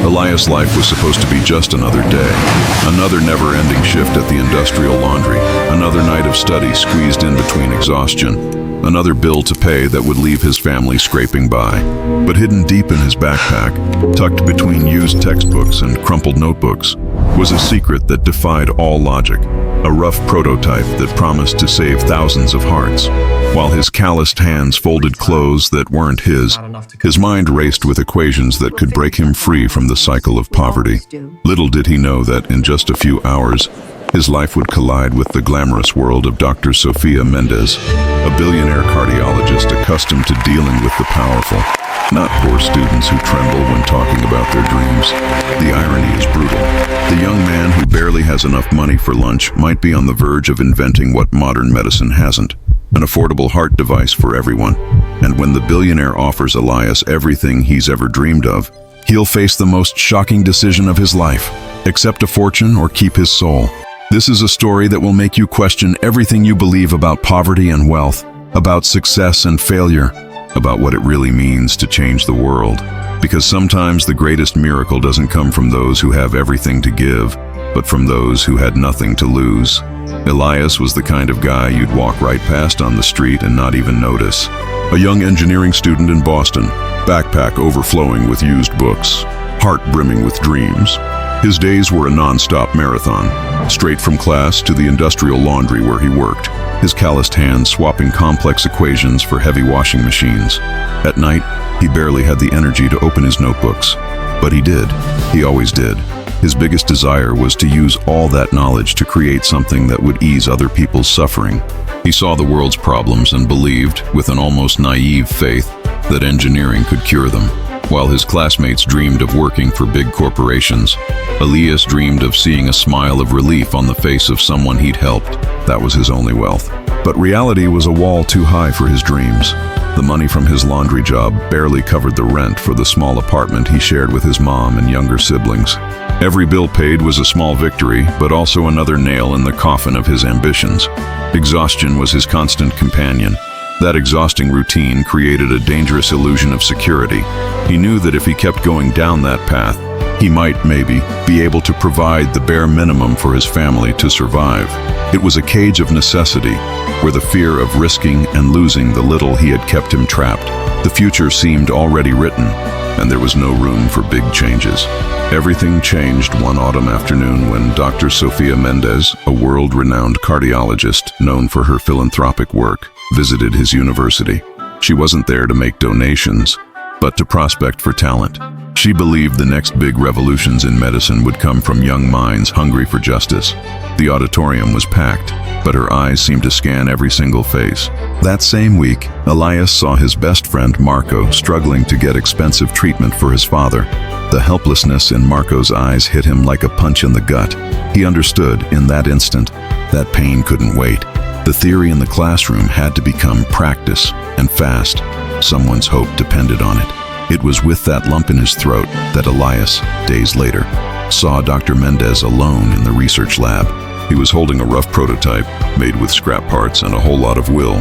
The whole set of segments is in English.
Elias' life was supposed to be just another day, another never-ending shift at the industrial laundry, another night of study squeezed in between exhaustion, another bill to pay that would leave his family scraping by. But hidden deep in his backpack, tucked between used textbooks and crumpled notebooks, was a secret that defied all logic, a rough prototype that promised to save thousands of hearts. While his calloused hands folded clothes that weren't his mind raced with equations that could break him free from the cycle of poverty. Little did he know that in just a few hours, his life would collide with the glamorous world of Dr. Sofia Mendez, a billionaire cardiologist accustomed to dealing with the powerful, not poor students who tremble when talking about their dreams. The irony is brutal. The young man who barely has enough money for lunch might be on the verge of inventing what modern medicine hasn't, an affordable heart device for everyone. And when the billionaire offers Elias everything he's ever dreamed of, he'll face the most shocking decision of his life: accept a fortune or keep his soul. This is a story that will make you question everything you believe about poverty and wealth, about success and failure, about what it really means to change the world. Because sometimes the greatest miracle doesn't come from those who have everything to give, but from those who had nothing to lose. Elias was the kind of guy you'd walk right past on the street and not even notice. A young engineering student in Boston, backpack overflowing with used books, heart brimming with dreams. His days were a non-stop marathon, straight from class to the industrial laundry where he worked, his calloused hands swapping complex equations for heavy washing machines. At night, he barely had the energy to open his notebooks. But he did. He always did. His biggest desire was to use all that knowledge to create something that would ease other people's suffering. He saw the world's problems and believed, with an almost naive faith, that engineering could cure them. While his classmates dreamed of working for big corporations, Elias dreamed of seeing a smile of relief on the face of someone he'd helped. That was his only wealth. But reality was a wall too high for his dreams. The money from his laundry job barely covered the rent for the small apartment he shared with his mom and younger siblings. Every bill paid was a small victory, but also another nail in the coffin of his ambitions. Exhaustion was his constant companion. That exhausting routine created a dangerous illusion of security. He knew that if he kept going down that path, he might, maybe, be able to provide the bare minimum for his family to survive. It was a cage of necessity, where the fear of risking and losing the little he had kept him trapped. The future seemed already written, and there was no room for big changes. Everything changed one autumn afternoon when Dr. Sofia Mendez, a world-renowned cardiologist known for her philanthropic work, visited his university. She wasn't there to make donations, but to prospect for talent. She believed the next big revolutions in medicine would come from young minds hungry for justice. The auditorium was packed, but her eyes seemed to scan every single face. That same week, Elias saw his best friend Marco struggling to get expensive treatment for his father. The helplessness in Marco's eyes hit him like a punch in the gut. He understood, in that instant, that pain couldn't wait. The theory in the classroom had to become practice, and fast. Someone's hope depended on it. It was with that lump in his throat that Elias, days later, saw Dr. Mendez alone in the research lab. He was holding a rough prototype, made with scrap parts and a whole lot of will.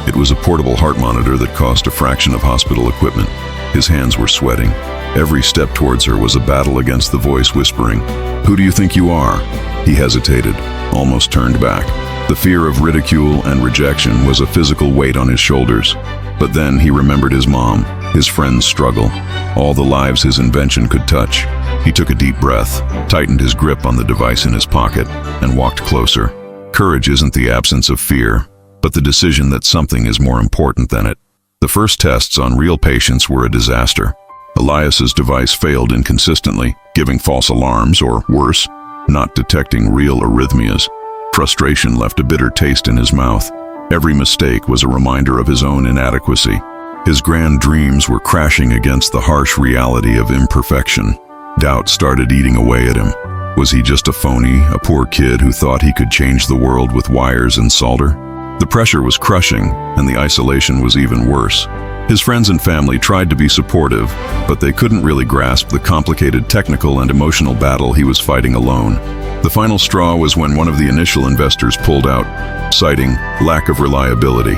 It was a portable heart monitor that cost a fraction of hospital equipment. His hands were sweating. Every step towards her was a battle against the voice whispering, "Who do you think you are?" He hesitated, almost turned back. The fear of ridicule and rejection was a physical weight on his shoulders. But then he remembered his mom, his friend's struggle, all the lives his invention could touch. He took a deep breath, tightened his grip on the device in his pocket, and walked closer. Courage isn't the absence of fear, but the decision that something is more important than it. The first tests on real patients were a disaster. Elias's device failed inconsistently, giving false alarms, or worse, not detecting real arrhythmias. Frustration left a bitter taste in his mouth. Every mistake was a reminder of his own inadequacy. His grand dreams were crashing against the harsh reality of imperfection. Doubt started eating away at him. Was he just a phony, a poor kid who thought he could change the world with wires and solder? The pressure was crushing, and the isolation was even worse. His friends and family tried to be supportive, but they couldn't really grasp the complicated technical and emotional battle he was fighting alone. The final straw was when one of the initial investors pulled out, citing lack of reliability.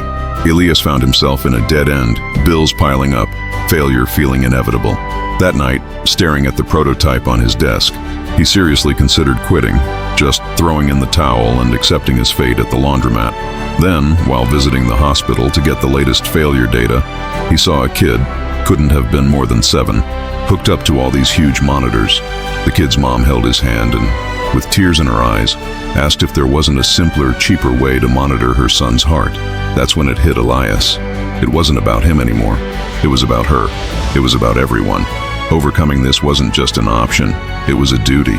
Elias found himself in a dead end, bills piling up, failure feeling inevitable. That night, staring at the prototype on his desk, he seriously considered quitting, just throwing in the towel and accepting his fate at the laundromat. Then, while visiting the hospital to get the latest failure data, he saw a kid, couldn't have been more than 7, hooked up to all these huge monitors. The kid's mom held his hand and, with tears in her eyes, asked if there wasn't a simpler, cheaper way to monitor her son's heart. That's when it hit Elias. It wasn't about him anymore. It was about her. It was about everyone. Overcoming this wasn't just an option, it was a duty.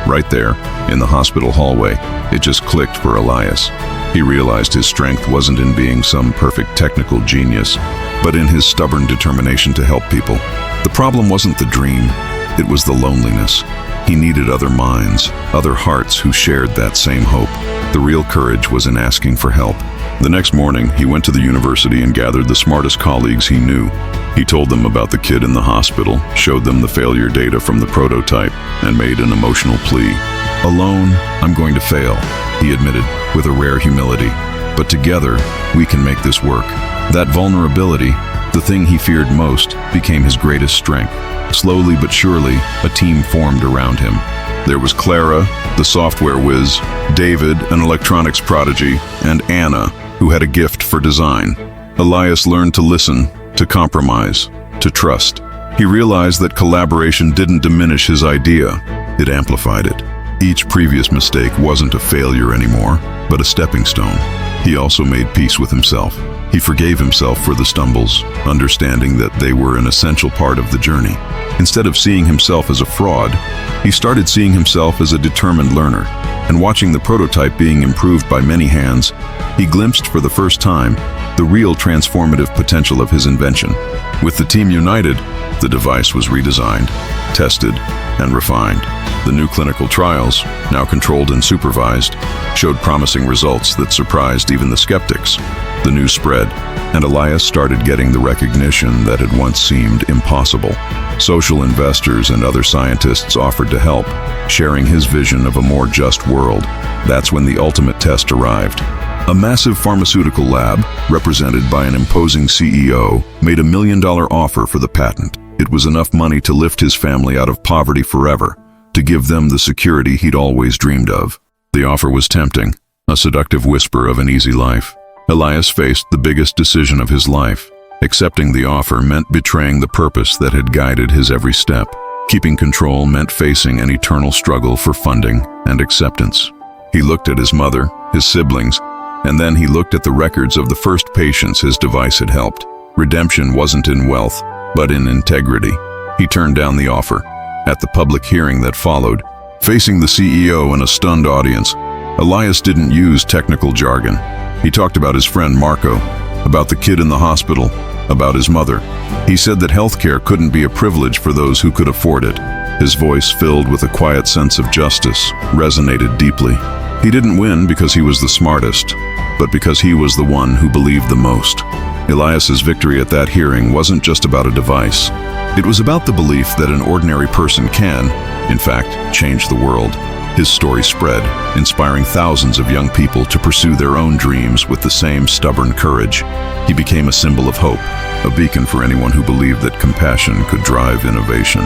Right there, in the hospital hallway, it just clicked for Elias. He realized his strength wasn't in being some perfect technical genius, but in his stubborn determination to help people. The problem wasn't the dream, it was the loneliness. He needed other minds, other hearts who shared that same hope. The real courage was in asking for help. The next morning, he went to the university and gathered the smartest colleagues he knew. He told them about the kid in the hospital, showed them the failure data from the prototype, and made an emotional plea. "Alone, I'm going to fail," he admitted, with a rare humility. "But together, we can make this work." That vulnerability, the thing he feared most, became his greatest strength. Slowly but surely, a team formed around him. There was Clara, the software whiz, David, an electronics prodigy, and Anna, who had a gift for design. Elias learned to listen, to compromise, to trust. He realized that collaboration didn't diminish his idea, it amplified it. Each previous mistake wasn't a failure anymore, but a stepping stone. He also made peace with himself. He forgave himself for the stumbles, understanding that they were an essential part of the journey. Instead of seeing himself as a fraud, he started seeing himself as a determined learner. And watching the prototype being improved by many hands, he glimpsed for the first time the real transformative potential of his invention. With the team united, the device was redesigned, tested, and refined. The new clinical trials, now controlled and supervised, showed promising results that surprised even the skeptics. The news spread, and Elias started getting the recognition that had once seemed impossible. Social investors and other scientists offered to help, sharing his vision of a more just world. That's when the ultimate test arrived. A massive pharmaceutical lab, represented by an imposing CEO, made $1 million offer for the patent. It was enough money to lift his family out of poverty forever, to give them the security he'd always dreamed of. The offer was tempting, a seductive whisper of an easy life. Elias faced the biggest decision of his life. Accepting the offer meant betraying the purpose that had guided his every step. Keeping control meant facing an eternal struggle for funding and acceptance. He looked at his mother, his siblings, and then he looked at the records of the first patients his device had helped. Redemption wasn't in wealth, but in integrity. He turned down the offer. At the public hearing that followed, facing the CEO and a stunned audience, Elias didn't use technical jargon. He talked about his friend Marco, about the kid in the hospital, about his mother. He said that healthcare couldn't be a privilege for those who could afford it. His voice, filled with a quiet sense of justice, resonated deeply. He didn't win because he was the smartest, but because he was the one who believed the most. Elias's victory at that hearing wasn't just about a device. It was about the belief that an ordinary person can, in fact, change the world. His story spread, inspiring thousands of young people to pursue their own dreams with the same stubborn courage. He became a symbol of hope, a beacon for anyone who believed that compassion could drive innovation.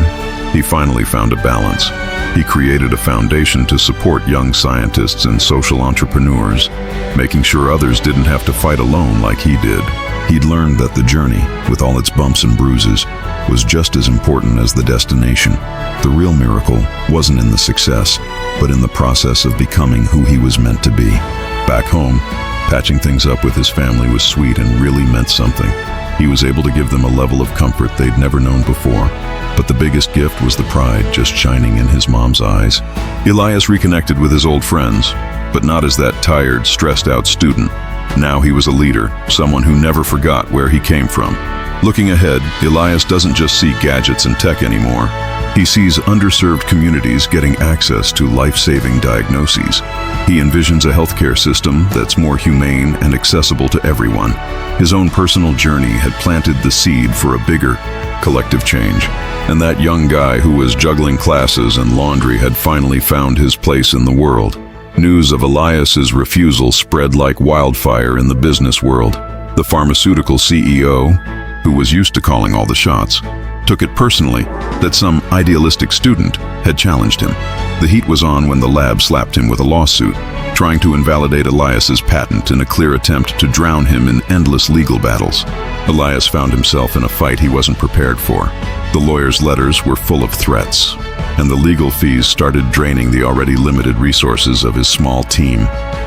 He finally found a balance. He created a foundation to support young scientists and social entrepreneurs, making sure others didn't have to fight alone like he did. He'd learned that the journey, with all its bumps and bruises, was just as important as the destination. The real miracle wasn't in the success, but in the process of becoming who he was meant to be. Back home, patching things up with his family was sweet and really meant something. He was able to give them a level of comfort they'd never known before. But the biggest gift was the pride just shining in his mom's eyes. Elias reconnected with his old friends, but not as that tired, stressed-out student. Now he was a leader, someone who never forgot where he came from. Looking ahead, Elias doesn't just see gadgets and tech anymore. He sees underserved communities getting access to life-saving diagnoses. He envisions a healthcare system that's more humane and accessible to everyone. His own personal journey had planted the seed for a bigger, collective change. And that young guy who was juggling classes and laundry had finally found his place in the world. News of Elias's refusal spread like wildfire in the business world. The pharmaceutical CEO, who was used to calling all the shots, took it personally that some idealistic student had challenged him. The heat was on when the lab slapped him with a lawsuit, trying to invalidate Elias's patent in a clear attempt to drown him in endless legal battles. Elias found himself in a fight he wasn't prepared for. The lawyer's letters were full of threats, and the legal fees started draining the already limited resources of his small team.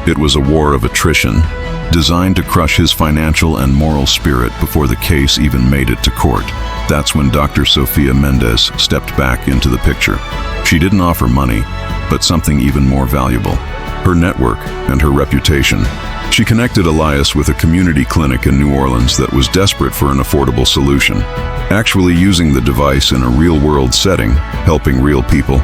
It was a war of attrition, designed to crush his financial and moral spirit before the case even made it to court. That's when Dr. Sofia Mendez stepped back into the picture. She didn't offer money, but something even more valuable: her network and her reputation. She connected Elias with a community clinic in New Orleans that was desperate for an affordable solution. Actually using the device in a real-world setting, helping real people,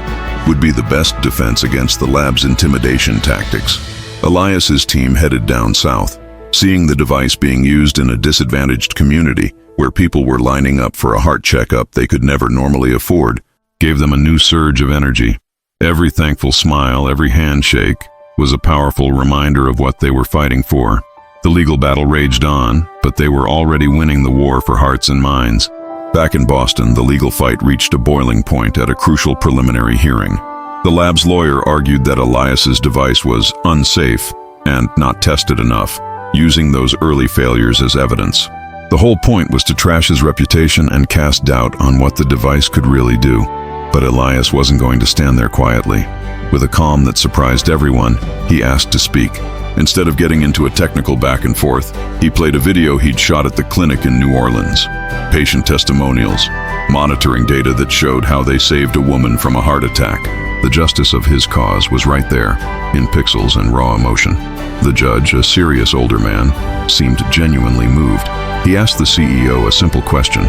would be the best defense against the lab's intimidation tactics. Elias's team headed down south. Seeing the device being used in a disadvantaged community where people were lining up for a heart checkup they could never normally afford gave them a new surge of energy. Every thankful smile, every handshake, was a powerful reminder of what they were fighting for. The legal battle raged on, but they were already winning the war for hearts and minds. Back in Boston, the legal fight reached a boiling point at a crucial preliminary hearing. The lab's lawyer argued that Elias's device was unsafe and not tested enough, using those early failures as evidence. The whole point was to trash his reputation and cast doubt on what the device could really do. But Elias wasn't going to stand there quietly. With a calm that surprised everyone, he asked to speak. Instead of getting into a technical back and forth, he played a video he'd shot at the clinic in New Orleans. Patient testimonials, monitoring data that showed how they saved a woman from a heart attack. The justice of his cause was right there, in pixels and raw emotion. The judge, a serious older man, seemed genuinely moved. He asked the CEO a simple question: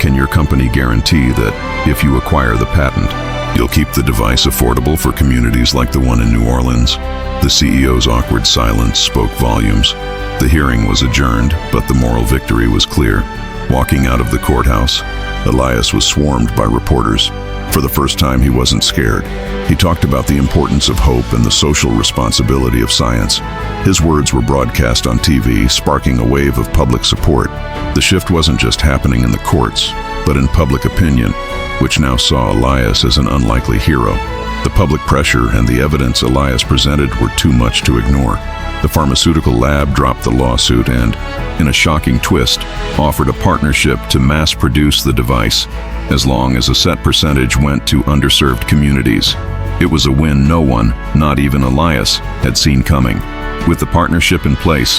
can your company guarantee that if you acquire the patent, you'll keep the device affordable for communities like the one in New Orleans? The CEO's awkward silence spoke volumes. The hearing was adjourned, but the moral victory was clear. Walking out of the courthouse, Elias was swarmed by reporters. For the first time, he wasn't scared. He talked about the importance of hope and the social responsibility of science. His words were broadcast on TV, sparking a wave of public support. The shift wasn't just happening in the courts, but in public opinion, which now saw Elias as an unlikely hero. The public pressure and the evidence Elias presented were too much to ignore. The pharmaceutical lab dropped the lawsuit and, in a shocking twist, offered a partnership to mass-produce the device, as long as a set percentage went to underserved communities. It was a win no one, not even Elias, had seen coming. With the partnership in place,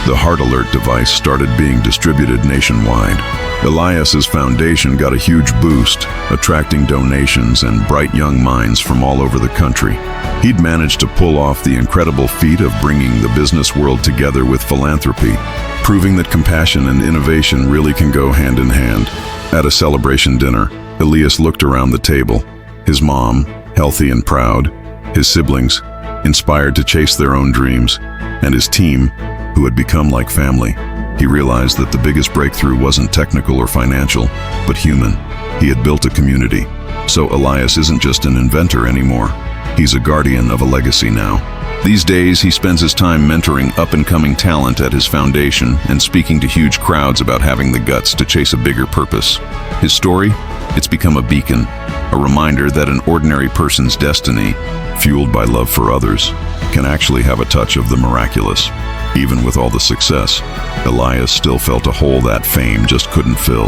the Heart Alert device started being distributed nationwide. Elias's foundation got a huge boost, attracting donations and bright young minds from all over the country. He'd managed to pull off the incredible feat of bringing the business world together with philanthropy, proving that compassion and innovation really can go hand in hand. At a celebration dinner, Elias looked around the table. His mom, healthy and proud, his siblings, inspired to chase their own dreams, and his team, who had become like family. He realized that the biggest breakthrough wasn't technical or financial, but human. He had built a community. So Elias isn't just an inventor anymore. He's a guardian of a legacy now. These days, he spends his time mentoring up-and-coming talent at his foundation and speaking to huge crowds about having the guts to chase a bigger purpose. His story? It's become a beacon, a reminder that an ordinary person's destiny, fueled by love for others, can actually have a touch of the miraculous. Even with all the success, Elias still felt a hole that fame just couldn't fill.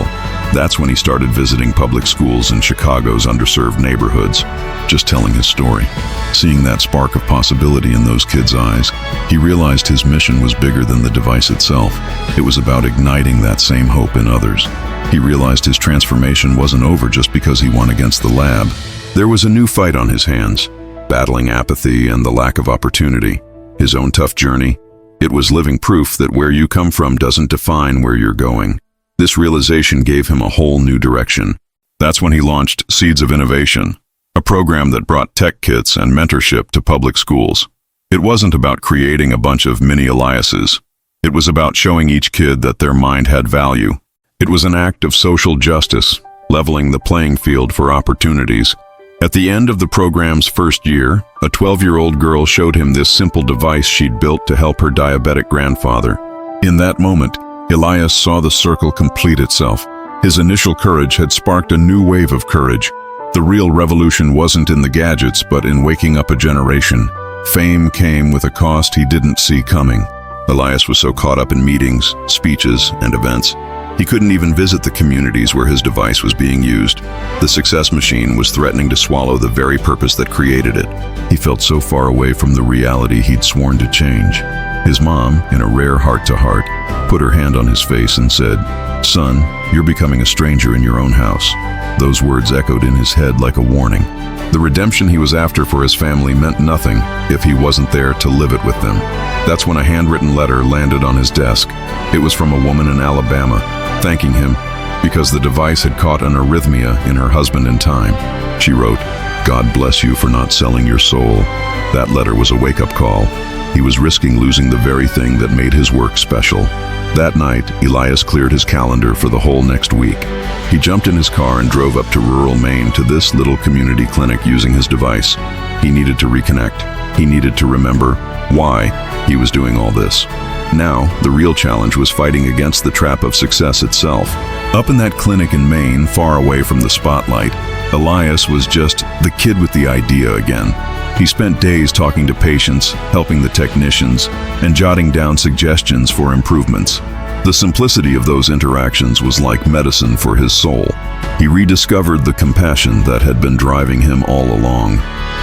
That's when he started visiting public schools in Chicago's underserved neighborhoods, just telling his story. Seeing that spark of possibility in those kids' eyes, he realized his mission was bigger than the device itself. It was about igniting that same hope in others. He realized his transformation wasn't over just because he won against the lab. There was a new fight on his hands, battling apathy and the lack of opportunity. His own tough journey? It was living proof that where you come from doesn't define where you're going. This realization gave him a whole new direction. That's when he launched Seeds of Innovation, a program that brought tech kits and mentorship to public schools. It wasn't about creating a bunch of mini Eliases. It was about showing each kid that their mind had value. It was an act of social justice, leveling the playing field for opportunities. At the end of the program's first year, a 12-year-old girl showed him this simple device she'd built to help her diabetic grandfather. In that moment, Elias saw the circle complete itself. His initial courage had sparked a new wave of courage. The real revolution wasn't in the gadgets, but in waking up a generation. Fame came with a cost he didn't see coming. Elias was so caught up in meetings, speeches, and events, he couldn't even visit the communities where his device was being used. The success machine was threatening to swallow the very purpose that created it. He felt so far away from the reality he'd sworn to change. His mom, in a rare heart-to-heart, put her hand on his face and said, "Son, you're becoming a stranger in your own house." Those words echoed in his head like a warning. The redemption he was after for his family meant nothing if he wasn't there to live it with them. That's when a handwritten letter landed on his desk. It was from a woman in Alabama, thanking him because the device had caught an arrhythmia in her husband in time. She wrote, "God bless you for not selling your soul." That letter was a wake-up call. He was risking losing the very thing that made his work special. That night, Elias cleared his calendar for the whole next week. He jumped in his car and drove up to rural Maine to this little community clinic using his device. He needed to reconnect. He needed to remember why he was doing all this. Now, the real challenge was fighting against the trap of success itself. Up in that clinic in Maine, far away from the spotlight, Elias was just the kid with the idea again. He spent days talking to patients, helping the technicians, and jotting down suggestions for improvements. The simplicity of those interactions was like medicine for his soul. He rediscovered the compassion that had been driving him all along.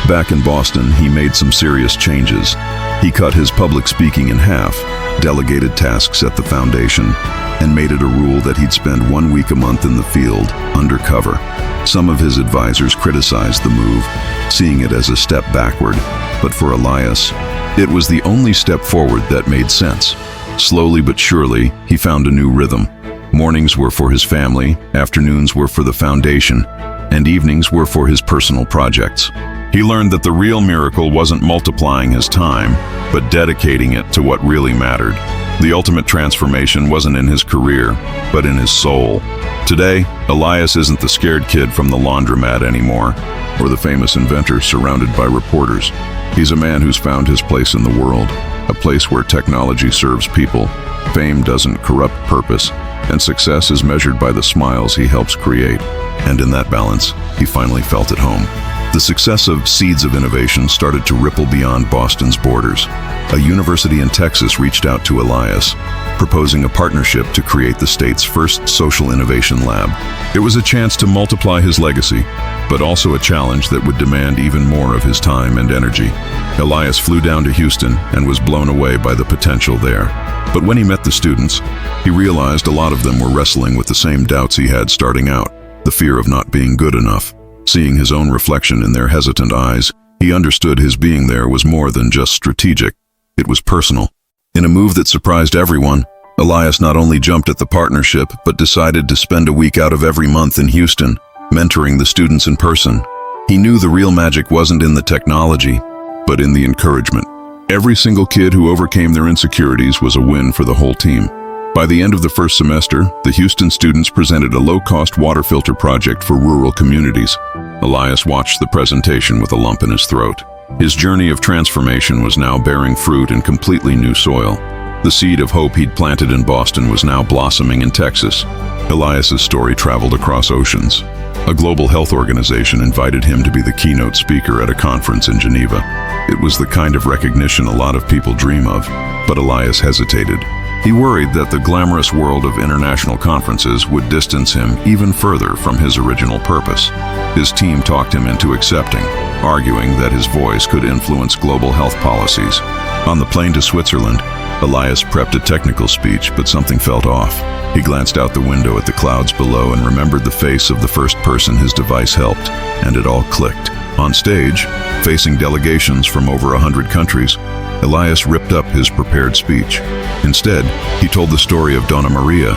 Back in Boston, he made some serious changes. He cut his public speaking in half, delegated tasks at the foundation, and made it a rule that he'd spend 1 week a month in the field, undercover. Some of his advisors criticized the move, seeing it as a step backward, but for Elias, it was the only step forward that made sense. Slowly but surely, he found a new rhythm. Mornings were for his family, afternoons were for the foundation, and evenings were for his personal projects. He learned that the real miracle wasn't multiplying his time, but dedicating it to what really mattered. The ultimate transformation wasn't in his career, but in his soul. Today, Elias isn't the scared kid from the laundromat anymore, or the famous inventor surrounded by reporters. He's a man who's found his place in the world, a place where technology serves people, fame doesn't corrupt purpose, and success is measured by the smiles he helps create. And in that balance, he finally felt at home. The success of Seeds of Innovation started to ripple beyond Boston's borders. A university in Texas reached out to Elias, proposing a partnership to create the state's first social innovation lab. It was a chance to multiply his legacy, but also a challenge that would demand even more of his time and energy. Elias flew down to Houston and was blown away by the potential there. But when he met the students, he realized a lot of them were wrestling with the same doubts he had starting out, the fear of not being good enough. Seeing his own reflection in their hesitant eyes, he understood his being there was more than just strategic. It was personal. In a move that surprised everyone, Elias not only jumped at the partnership, but decided to spend a week out of every month in Houston, mentoring the students in person. He knew the real magic wasn't in the technology, but in the encouragement. Every single kid who overcame their insecurities was a win for the whole team. By the end of the first semester, the Houston students presented a low-cost water filter project for rural communities. Elias watched the presentation with a lump in his throat. His journey of transformation was now bearing fruit in completely new soil. The seed of hope he'd planted in Boston was now blossoming in Texas. Elias's story traveled across oceans. A global health organization invited him to be the keynote speaker at a conference in Geneva. It was the kind of recognition a lot of people dream of, but Elias hesitated. He worried that the glamorous world of international conferences would distance him even further from his original purpose. His team talked him into accepting, arguing that his voice could influence global health policies. On the plane to Switzerland, Elias prepped a technical speech, but something felt off. He glanced out the window at the clouds below and remembered the face of the first person his device helped, and it all clicked. On stage, facing delegations from over 100 countries, Elias ripped up his prepared speech. Instead, he told the story of Donna Maria,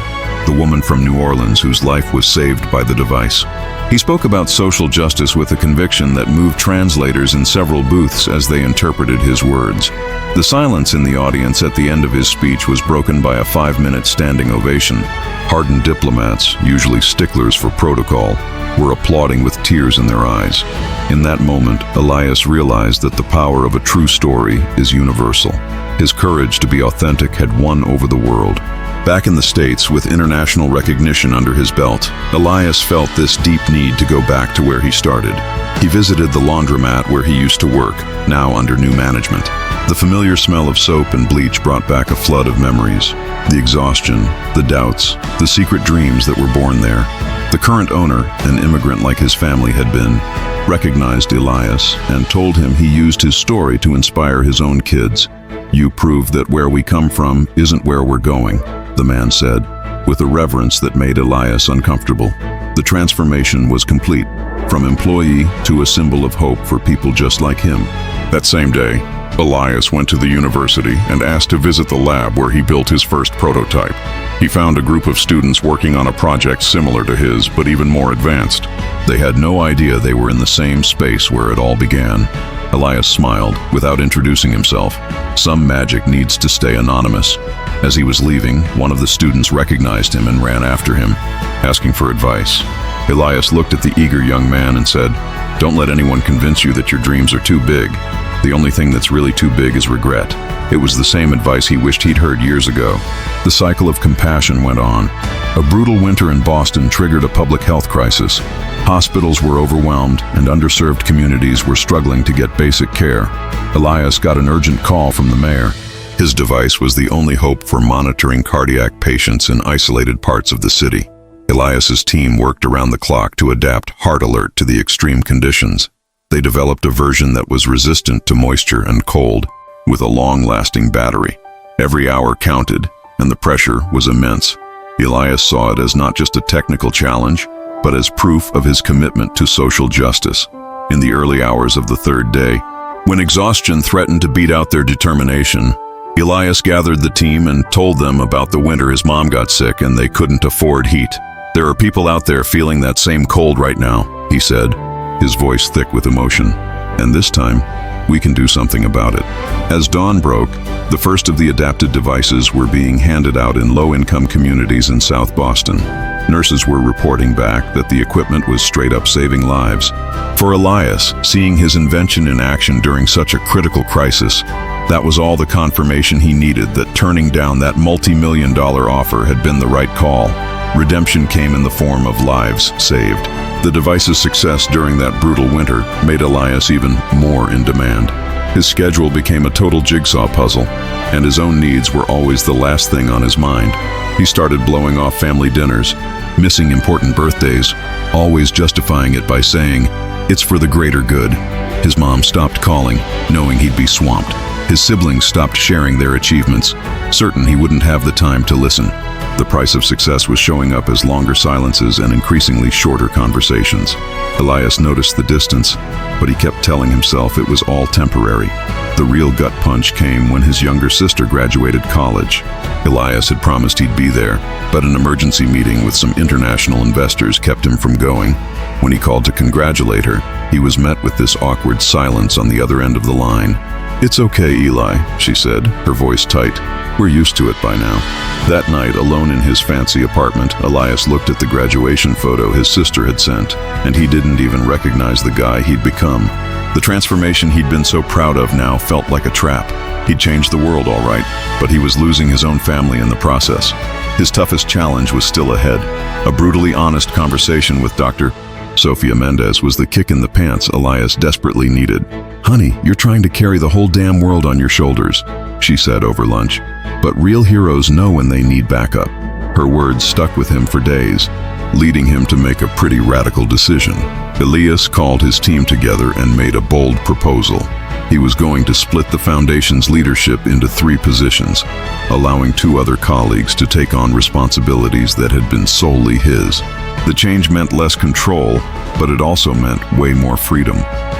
the woman from New Orleans whose life was saved by the device. He spoke about social justice with a conviction that moved translators in several booths as they interpreted his words. The silence in the audience at the end of his speech was broken by a 5-minute standing ovation. Hardened diplomats, usually sticklers for protocol, were applauding with tears in their eyes. In that moment, Elias realized that the power of a true story is universal. His courage to be authentic had won over the world. Back in the States, with international recognition under his belt, Elias felt this deep need to go back to where he started. He visited the laundromat where he used to work, now under new management. The familiar smell of soap and bleach brought back a flood of memories. The exhaustion, the doubts, the secret dreams that were born there. The current owner, an immigrant like his family had been, recognized Elias and told him he used his story to inspire his own kids. "You prove that where we come from isn't where we're going," the man said, with a reverence that made Elias uncomfortable. The transformation was complete, from employee to a symbol of hope for people just like him. That same day, Elias went to the university and asked to visit the lab where he built his first prototype. He found a group of students working on a project similar to his, but even more advanced. They had no idea they were in the same space where it all began. Elias smiled, without introducing himself. Some magic needs to stay anonymous. As he was leaving, one of the students recognized him and ran after him, asking for advice. Elias looked at the eager young man and said, "Don't let anyone convince you that your dreams are too big. The only thing that's really too big is regret." It was the same advice he wished he'd heard years ago. The cycle of compassion went on. A brutal winter in Boston triggered a public health crisis. Hospitals were overwhelmed, and underserved communities were struggling to get basic care. Elias got an urgent call from the mayor. His device was the only hope for monitoring cardiac patients in isolated parts of the city. Elias's team worked around the clock to adapt Heart Alert to the extreme conditions. They developed a version that was resistant to moisture and cold, with a long-lasting battery. Every hour counted, and the pressure was immense. Elias saw it as not just a technical challenge, but as proof of his commitment to social justice. In the early hours of the third day, when exhaustion threatened to beat out their determination, Elias gathered the team and told them about the winter his mom got sick and they couldn't afford heat. "There are people out there feeling that same cold right now," he said, his voice thick with emotion. "And this time, we can do something about it." As dawn broke, the first of the adapted devices were being handed out in low-income communities in South Boston. Nurses were reporting back that the equipment was straight up saving lives. For Elias, seeing his invention in action during such a critical crisis, that was all the confirmation he needed that turning down that multi-million-dollar offer had been the right call. Redemption came in the form of lives saved. The device's success during that brutal winter made Elias even more in demand. His schedule became a total jigsaw puzzle, and his own needs were always the last thing on his mind. He started blowing off family dinners, missing important birthdays, always justifying it by saying, "It's for the greater good." His mom stopped calling, knowing he'd be swamped. His siblings stopped sharing their achievements, certain he wouldn't have the time to listen. The price of success was showing up as longer silences and increasingly shorter conversations. Elias noticed the distance, but he kept telling himself it was all temporary. The real gut punch came when his younger sister graduated college. Elias had promised he'd be there, but an emergency meeting with some international investors kept him from going. When he called to congratulate her, he was met with this awkward silence on the other end of the line. "It's okay, Eli," she said, her voice tight. "We're used to it by now." That night, alone in his fancy apartment, Elias looked at the graduation photo his sister had sent, and he didn't even recognize the guy he'd become. The transformation he'd been so proud of now felt like a trap. He'd changed the world, all right, but he was losing his own family in the process. His toughest challenge was still ahead. A brutally honest conversation with Dr. Sophia Mendez was the kick in the pants Elias desperately needed. "Honey, you're trying to carry the whole damn world on your shoulders," she said over lunch. "But real heroes know when they need backup." Her words stuck with him for days, leading him to make a pretty radical decision. Elias called his team together and made a bold proposal. He was going to split the foundation's leadership into 3 positions, allowing 2 other colleagues to take on responsibilities that had been solely his. The change meant less control, but it also meant way more freedom.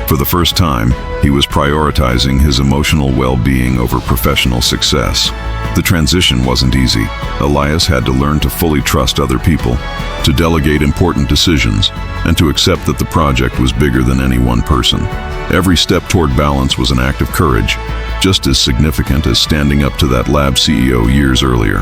For the first time, he was prioritizing his emotional well-being over professional success. The transition wasn't easy. Elias had to learn to fully trust other people, to delegate important decisions, and to accept that the project was bigger than any one person. Every step toward balance was an act of courage, just as significant as standing up to that lab CEO years earlier.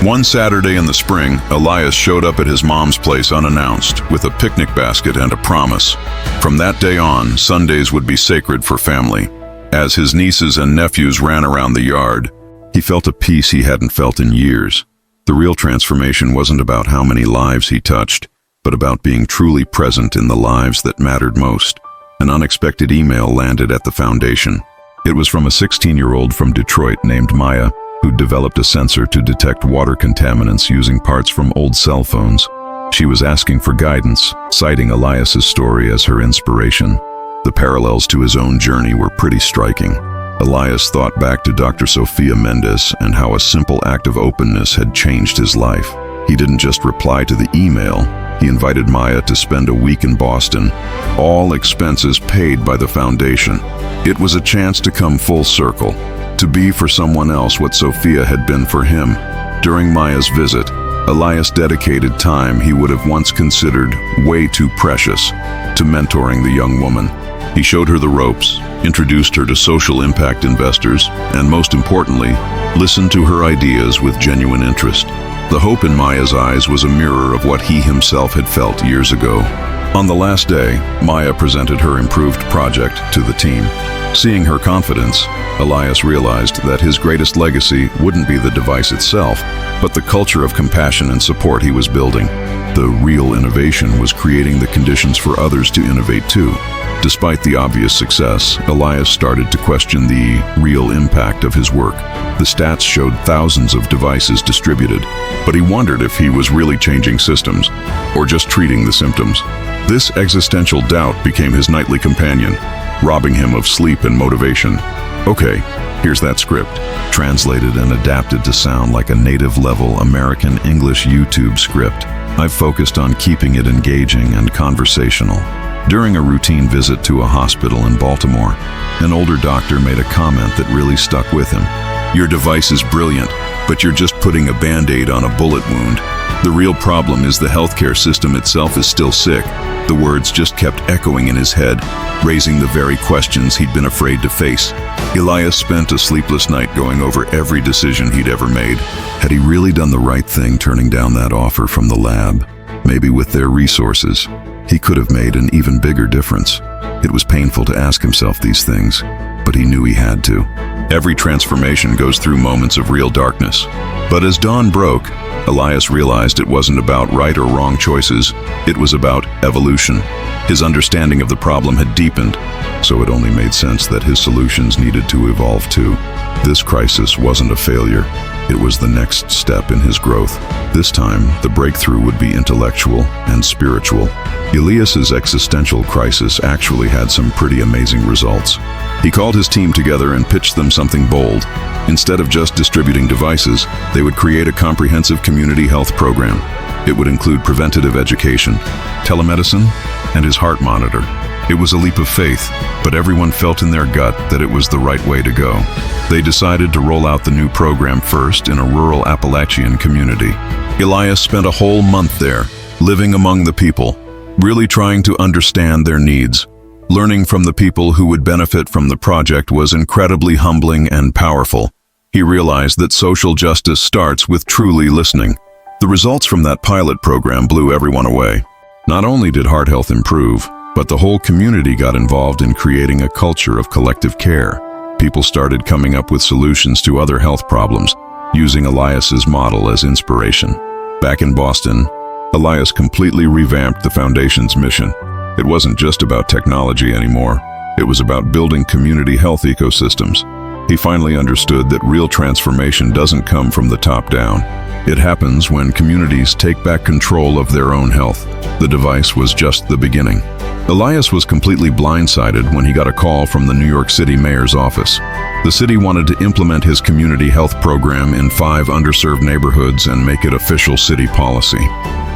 One Saturday in the spring, Elias showed up at his mom's place unannounced, with a picnic basket and a promise. From that day on, Sundays would be sacred for family. As his nieces and nephews ran around the yard, he felt a peace he hadn't felt in years. The real transformation wasn't about how many lives he touched, but about being truly present in the lives that mattered most. An unexpected email landed at the foundation. It was from a 16-year-old from Detroit named Maya, who developed a sensor to detect water contaminants using parts from old cell phones. She was asking for guidance, citing Elias's story as her inspiration. The parallels to his own journey were pretty striking. Elias thought back to Dr. Sofia Mendes and how a simple act of openness had changed his life. He didn't just reply to the email, he invited Maya to spend a week in Boston, all expenses paid by the foundation. It was a chance to come full circle, to be for someone else what Sofia had been for him. During Maya's visit, Elias dedicated time he would have once considered way too precious to mentoring the young woman. He showed her the ropes, introduced her to social impact investors, and most importantly, listened to her ideas with genuine interest. The hope in Maya's eyes was a mirror of what he himself had felt years ago. On the last day, Maya presented her improved project to the team. Seeing her confidence, Elias realized that his greatest legacy wouldn't be the device itself, but the culture of compassion and support he was building. The real innovation was creating the conditions for others to innovate too. Despite the obvious success, Elias started to question the real impact of his work. The stats showed thousands of devices distributed, but he wondered if he was really changing systems, or just treating the symptoms. This existential doubt became his nightly companion, robbing him of sleep and motivation. Okay, here's that script, translated and adapted to sound like a native-level American English YouTube script. I've focused on keeping it engaging and conversational. During a routine visit to a hospital in Baltimore, an older doctor made a comment that really stuck with him. Your device is brilliant, but you're just putting a band-aid on a bullet wound. The real problem is the healthcare system itself is still sick. The words just kept echoing in his head, raising the very questions he'd been afraid to face. Elias spent a sleepless night going over every decision he'd ever made. Had he really done the right thing turning down that offer from the lab? Maybe with their resources, he could have made an even bigger difference. It was painful to ask himself these things, but he knew he had to. Every transformation goes through moments of real darkness. But as dawn broke, Elias realized it wasn't about right or wrong choices, it was about evolution. His understanding of the problem had deepened, so it only made sense that his solutions needed to evolve too. This crisis wasn't a failure, it was the next step in his growth. This time, the breakthrough would be intellectual and spiritual. Elias's existential crisis actually had some pretty amazing results. He called his team together and pitched them something bold. Instead of just distributing devices, they would create a comprehensive community health program. It would include preventative education, telemedicine, and his heart monitor. It was a leap of faith, but everyone felt in their gut that it was the right way to go. They decided to roll out the new program first in a rural Appalachian community. Elias spent a whole month there, living among the people, really trying to understand their needs. Learning from the people who would benefit from the project was incredibly humbling and powerful. He realized that social justice starts with truly listening. The results from that pilot program blew everyone away. Not only did heart health improve, but the whole community got involved in creating a culture of collective care. People started coming up with solutions to other health problems, using Elias's model as inspiration. Back in Boston, Elias completely revamped the foundation's mission. It wasn't just about technology anymore. It was about building community health ecosystems. He finally understood that real transformation doesn't come from the top down. It happens when communities take back control of their own health. The device was just the beginning. Elias was completely blindsided when he got a call from the New York City mayor's office. The city wanted to implement his community health program in 5 underserved neighborhoods and make it official city policy.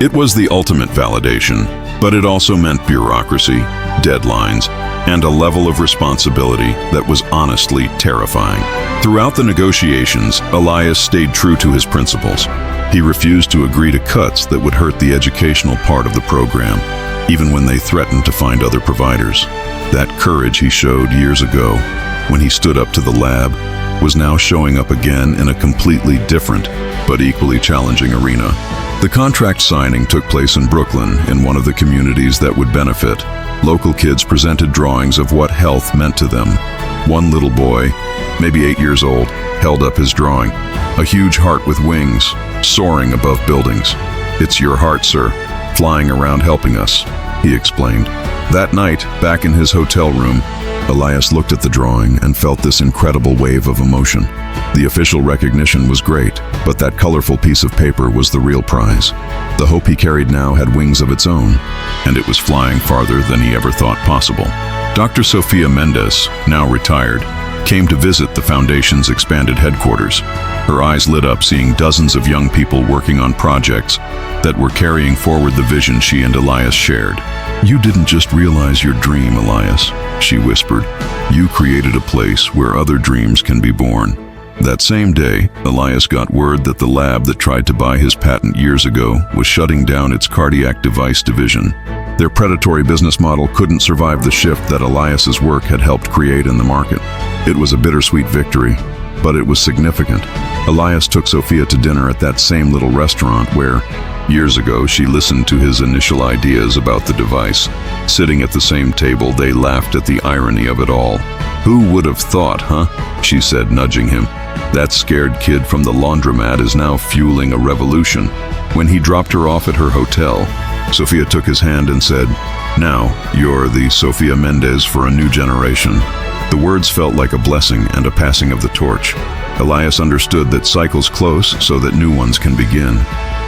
It was the ultimate validation, but it also meant bureaucracy, deadlines, and a level of responsibility that was honestly terrifying. Throughout the negotiations, Elias stayed true to his principles. He refused to agree to cuts that would hurt the educational part of the program, even when they threatened to find other providers. That courage he showed years ago when he stood up to the lab, was now showing up again in a completely different, but equally challenging arena. The contract signing took place in Brooklyn, in one of the communities that would benefit. Local kids presented drawings of what health meant to them. One little boy, maybe 8 years old, held up his drawing. A huge heart with wings, soaring above buildings. "It's your heart, sir, flying around helping us," he explained. That night, back in his hotel room, Elias looked at the drawing and felt this incredible wave of emotion. The official recognition was great, but that colorful piece of paper was the real prize. The hope he carried now had wings of its own, and it was flying farther than he ever thought possible. Dr. Sofia Mendes, now retired, came to visit the foundation's expanded headquarters. Her eyes lit up seeing dozens of young people working on projects that were carrying forward the vision she and Elias shared. "You didn't just realize your dream, Elias," she whispered. "You created a place where other dreams can be born." That same day, Elias got word that the lab that tried to buy his patent years ago was shutting down its cardiac device division. Their predatory business model couldn't survive the shift that Elias's work had helped create in the market. It was a bittersweet victory, but it was significant. Elias took Sofia to dinner at that same little restaurant where, years ago, she listened to his initial ideas about the device. Sitting at the same table, they laughed at the irony of it all. "Who would have thought, huh?" she said, nudging him. "That scared kid from the laundromat is now fueling a revolution." When he dropped her off at her hotel, Sofia took his hand and said, "Now, you're the Sofia Mendes for a new generation." The words felt like a blessing and a passing of the torch. Elias understood that cycles close so that new ones can begin.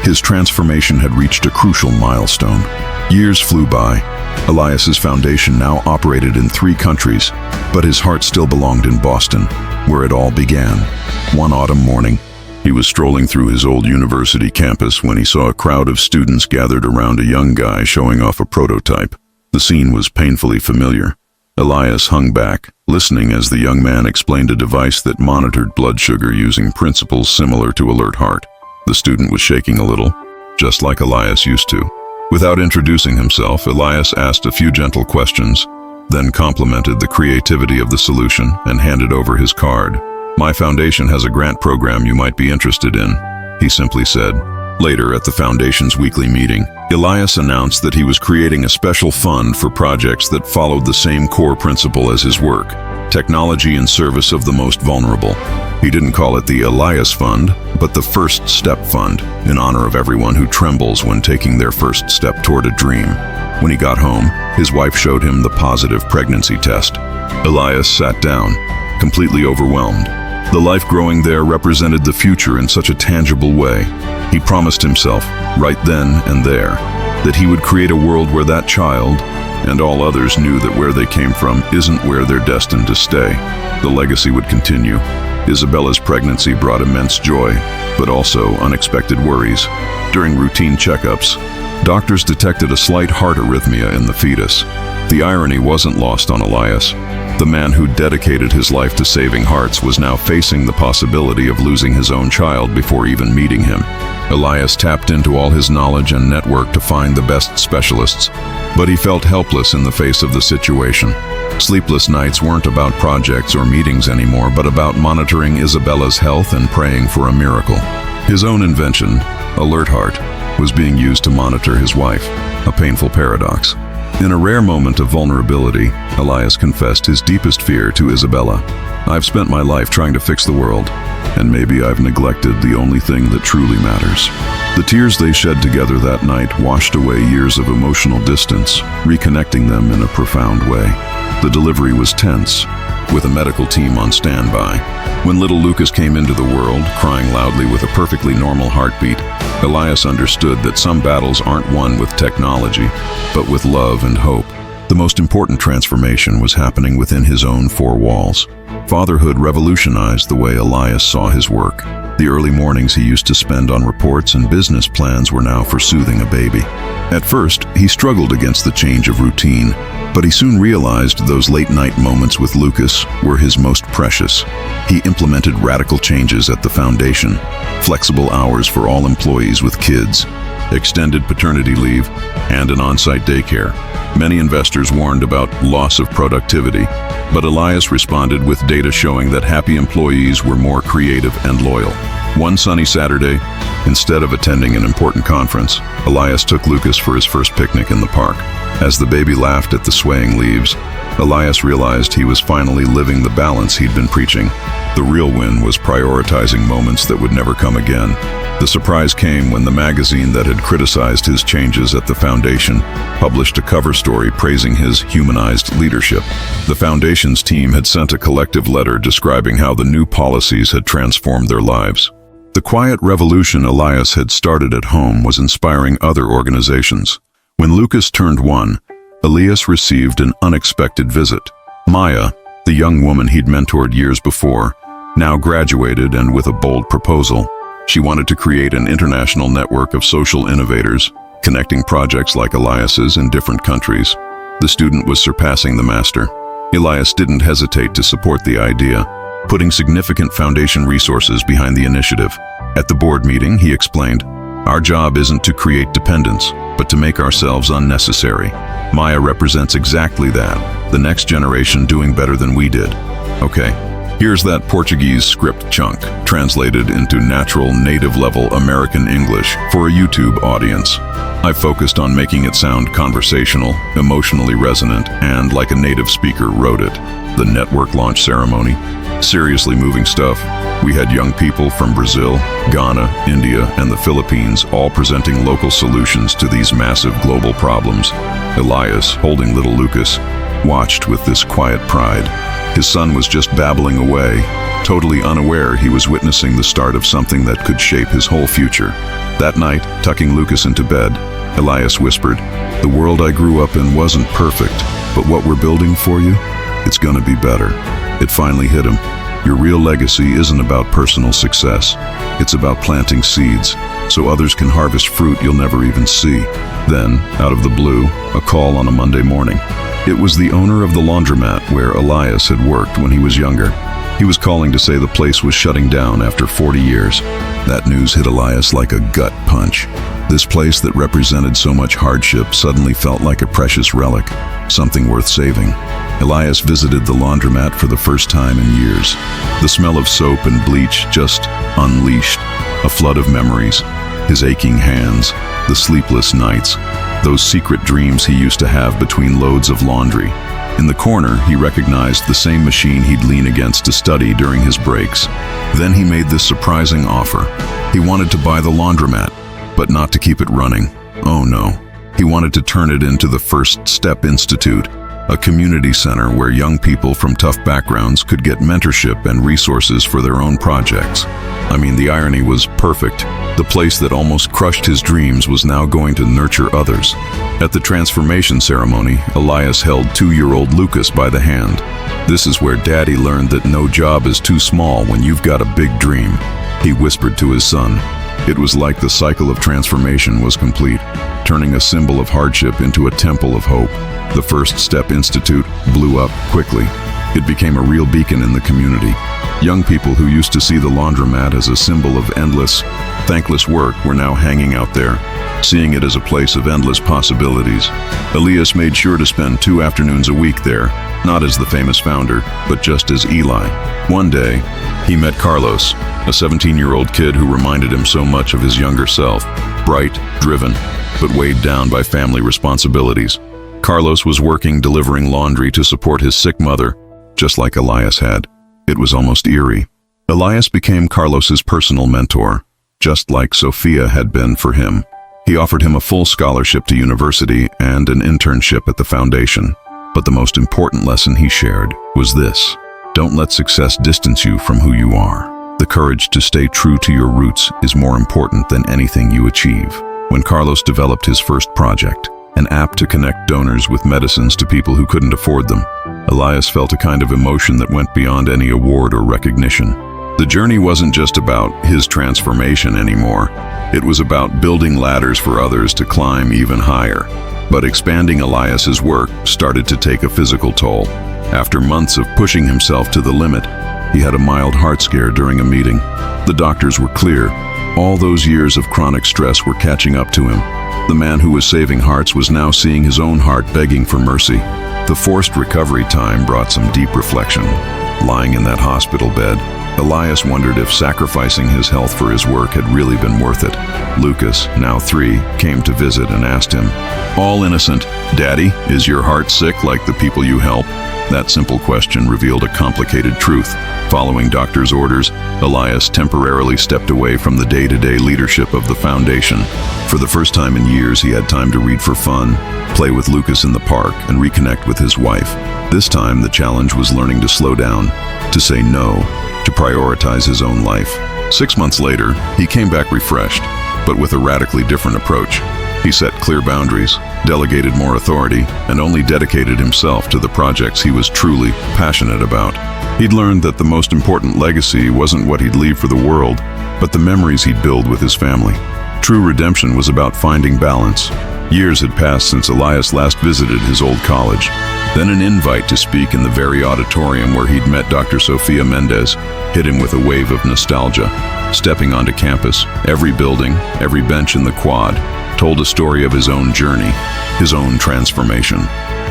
His transformation had reached a crucial milestone. Years flew by. Elias's foundation now operated in 3 countries, but his heart still belonged in Boston, where it all began. One autumn morning, he was strolling through his old university campus when he saw a crowd of students gathered around a young guy showing off a prototype. The scene was painfully familiar. Elias hung back, listening as the young man explained a device that monitored blood sugar using principles similar to Alert Heart. The student was shaking a little, just like Elias used to. Without introducing himself, Elias asked a few gentle questions, then complimented the creativity of the solution and handed over his card. "My foundation has a grant program you might be interested in," he simply said. Later, at the foundation's weekly meeting, Elias announced that he was creating a special fund for projects that followed the same core principle as his work: technology in service of the most vulnerable. He didn't call it the Elias Fund, but the First Step Fund, in honor of everyone who trembles when taking their first step toward a dream. When he got home, his wife showed him the positive pregnancy test. Elias sat down, completely overwhelmed. The life growing there represented the future in such a tangible way. He promised himself, right then and there, that he would create a world where that child, and all others, knew that where they came from isn't where they're destined to stay. The legacy would continue. Isabella's pregnancy brought immense joy, but also unexpected worries. During routine checkups, doctors detected a slight heart arrhythmia in the fetus. The irony wasn't lost on Elias. The man who dedicated his life to saving hearts was now facing the possibility of losing his own child before even meeting him. Elias tapped into all his knowledge and network to find the best specialists, but he felt helpless in the face of the situation. Sleepless nights weren't about projects or meetings anymore, but about monitoring Isabella's health and praying for a miracle. His own invention, Alert Heart, was being used to monitor his wife, a painful paradox. In a rare moment of vulnerability, Elias confessed his deepest fear to Isabella. "I've spent my life trying to fix the world, and maybe I've neglected the only thing that truly matters." The tears they shed together that night washed away years of emotional distance, reconnecting them in a profound way. The delivery was tense, with a medical team on standby. When little Lucas came into the world, crying loudly with a perfectly normal heartbeat, Elias understood that some battles aren't won with technology, but with love and hope. The most important transformation was happening within his own 4 walls. Fatherhood revolutionized the way Elias saw his work. The early mornings he used to spend on reports and business plans were now for soothing a baby. At first, he struggled against the change of routine, but he soon realized those late-night moments with Lucas were his most precious. He implemented radical changes at the foundation: flexible hours for all employees with kids, extended paternity leave, and an on-site daycare. Many investors warned about loss of productivity, but Elias responded with data showing that happy employees were more creative and loyal. One sunny Saturday, instead of attending an important conference, Elias took Lucas for his first picnic in the park. As the baby laughed at the swaying leaves, Elias realized he was finally living the balance he'd been preaching. The real win was prioritizing moments that would never come again. The surprise came when the magazine that had criticized his changes at the foundation published a cover story praising his humanized leadership. The foundation's team had sent a collective letter describing how the new policies had transformed their lives. The quiet revolution Elias had started at home was inspiring other organizations. When Lucas turned 1, Elias received an unexpected visit. Maya, the young woman he'd mentored years before, now graduated and with a bold proposal. She wanted to create an international network of social innovators, connecting projects like Elias's in different countries. The student was surpassing the master. Elias didn't hesitate to support the idea, putting significant foundation resources behind the initiative. At the board meeting, he explained, "Our job isn't to create dependence, but to make ourselves unnecessary. Maya represents exactly that, the next generation doing better than we did." Okay. Here's that Portuguese script chunk, translated into natural native-level American English for a YouTube audience. I focused on making it sound conversational, emotionally resonant, and like a native speaker wrote it. The network launch ceremony. Seriously moving stuff. We had young people from Brazil, Ghana, India, and the Philippines all presenting local solutions to these massive global problems. Elias, holding little Lucas, watched with this quiet pride. His son was just babbling away, totally unaware he was witnessing the start of something that could shape his whole future. That night, tucking Lucas into bed, Elias whispered, "The world I grew up in wasn't perfect, but what we're building for you, it's gonna be better." It finally hit him. Your real legacy isn't about personal success. It's about planting seeds, so others can harvest fruit you'll never even see. Then, out of the blue, a call on a Monday morning. It was the owner of the laundromat where Elias had worked when he was younger. He was calling to say the place was shutting down after 40 years. That news hit Elias like a gut punch. This place that represented so much hardship suddenly felt like a precious relic, something worth saving. Elias visited the laundromat for the first time in years. The smell of soap and bleach just unleashed a flood of memories. His aching hands, the sleepless nights, those secret dreams he used to have between loads of laundry. In the corner, he recognized the same machine he'd lean against to study during his breaks. Then he made this surprising offer. He wanted to buy the laundromat, but not to keep it running. Oh no. He wanted to turn it into the First Step Institute, a community center where young people from tough backgrounds could get mentorship and resources for their own projects. I mean, the irony was perfect. The place that almost crushed his dreams was now going to nurture others. At the transformation ceremony, Elias held 2-year-old Lucas by the hand. "This is where Daddy learned that no job is too small when you've got a big dream," he whispered to his son. It was like the cycle of transformation was complete, turning a symbol of hardship into a temple of hope. The First Step Institute blew up quickly. It became a real beacon in the community. Young people who used to see the laundromat as a symbol of endless, thankless work were now hanging out there, seeing it as a place of endless possibilities. Elias made sure to spend 2 afternoons a week there, not as the famous founder, but just as Eli. One day, he met Carlos, a 17-year-old kid who reminded him so much of his younger self, bright, driven, but weighed down by family responsibilities. Carlos was working delivering laundry to support his sick mother, just like Elias had. It was almost eerie. Elias became Carlos's personal mentor, just like Sophia had been for him. He offered him a full scholarship to university and an internship at the foundation. But the most important lesson he shared was this: don't let success distance you from who you are. The courage to stay true to your roots is more important than anything you achieve. When Carlos developed his first project, an app to connect donors with medicines to people who couldn't afford them, Elias felt a kind of emotion that went beyond any award or recognition. The journey wasn't just about his transformation anymore. It was about building ladders for others to climb even higher. But expanding Elias's work started to take a physical toll. After months of pushing himself to the limit, he had a mild heart scare during a meeting. The doctors were clear. All those years of chronic stress were catching up to him. The man who was saving hearts was now seeing his own heart begging for mercy. The forced recovery time brought some deep reflection. Lying in that hospital bed, Elias wondered if sacrificing his health for his work had really been worth it. Lucas, now 3, came to visit and asked him, all innocent, "Daddy, is your heart sick like the people you help?" That simple question revealed a complicated truth. Following doctor's orders, Elias temporarily stepped away from the day-to-day leadership of the foundation. For the first time in years, he had time to read for fun, play with Lucas in the park, and reconnect with his wife. This time, the challenge was learning to slow down, to say no, to prioritize his own life. 6 months later, he came back refreshed, but with a radically different approach. He set clear boundaries, delegated more authority, and only dedicated himself to the projects he was truly passionate about. He'd learned that the most important legacy wasn't what he'd leave for the world, but the memories he'd build with his family. True redemption was about finding balance. Years had passed since Elias last visited his old college. Then an invite to speak in the very auditorium where he'd met Dr. Sofia Mendez hit him with a wave of nostalgia. Stepping onto campus, every building, every bench in the quad told a story of his own journey, his own transformation.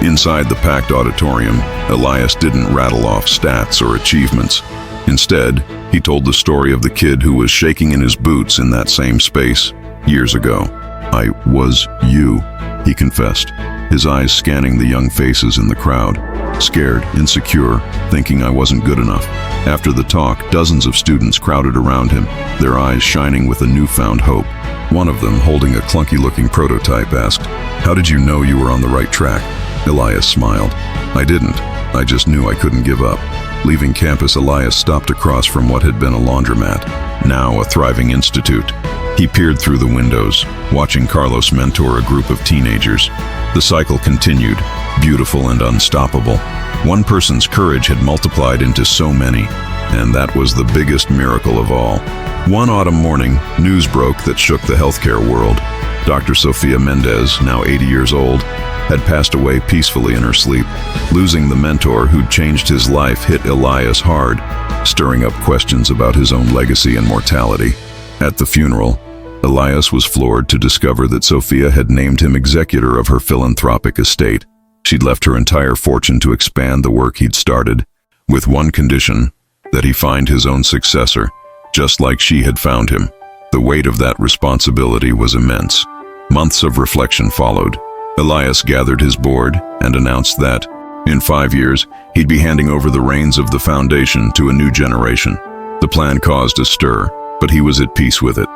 Inside the packed auditorium, Elias didn't rattle off stats or achievements. Instead, he told the story of the kid who was shaking in his boots in that same space years ago. "I was you," he confessed, his eyes scanning the young faces in the crowd. Scared, insecure, thinking I wasn't good enough. After the talk, dozens of students crowded around him, their eyes shining with a newfound hope. One of them, holding a clunky-looking prototype, asked, "How did you know you were on the right track?" Elias smiled. "I didn't. I just knew I couldn't give up." Leaving campus, Elias stopped across from what had been a laundromat, now a thriving institute. He peered through the windows, watching Carlos mentor a group of teenagers. The cycle continued, beautiful and unstoppable. One person's courage had multiplied into so many, and that was the biggest miracle of all. One autumn morning, news broke that shook the healthcare world. Dr. Sofia Mendez, now 80 years old, had passed away peacefully in her sleep. Losing the mentor who'd changed his life hit Elias hard, stirring up questions about his own legacy and mortality. At the funeral, Elias was floored to discover that Sofia had named him executor of her philanthropic estate. She'd left her entire fortune to expand the work he'd started, with one condition, that he find his own successor, just like she had found him. The weight of that responsibility was immense. Months of reflection followed. Elias gathered his board and announced that, in 5 years, he'd be handing over the reins of the foundation to a new generation. The plan caused a stir, but he was at peace with it.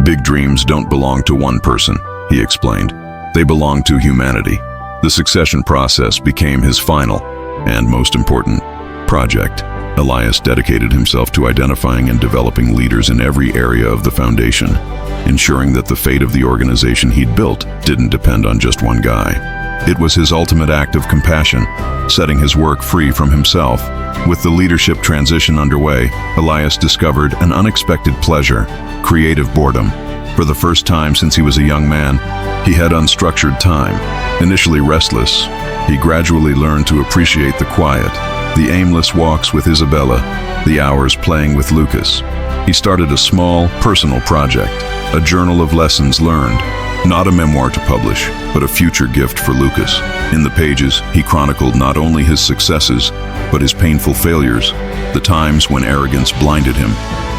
"Big dreams don't belong to one person," he explained. "They belong to humanity." The succession process became his final, and most important, project. Elias dedicated himself to identifying and developing leaders in every area of the foundation, ensuring that the fate of the organization he'd built didn't depend on just one guy. It was his ultimate act of compassion, setting his work free from himself. With the leadership transition underway, Elias discovered an unexpected pleasure, creative boredom. For the first time since he was a young man, he had unstructured time. Initially restless, he gradually learned to appreciate the quiet, the aimless walks with Isabella, the hours playing with Lucas. He started a small, personal project, a journal of lessons learned, not a memoir to publish, but a future gift for Lucas. In the pages, he chronicled not only his successes, but his painful failures, the times when arrogance blinded him,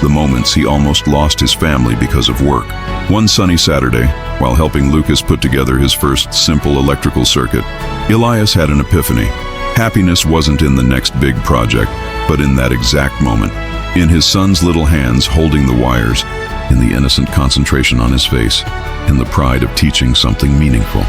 the moments he almost lost his family because of work. One sunny Saturday, while helping Lucas put together his first simple electrical circuit, Elias had an epiphany. Happiness wasn't in the next big project, but in that exact moment, in his son's little hands holding the wires, in the innocent concentration on his face, in the pride of teaching something meaningful.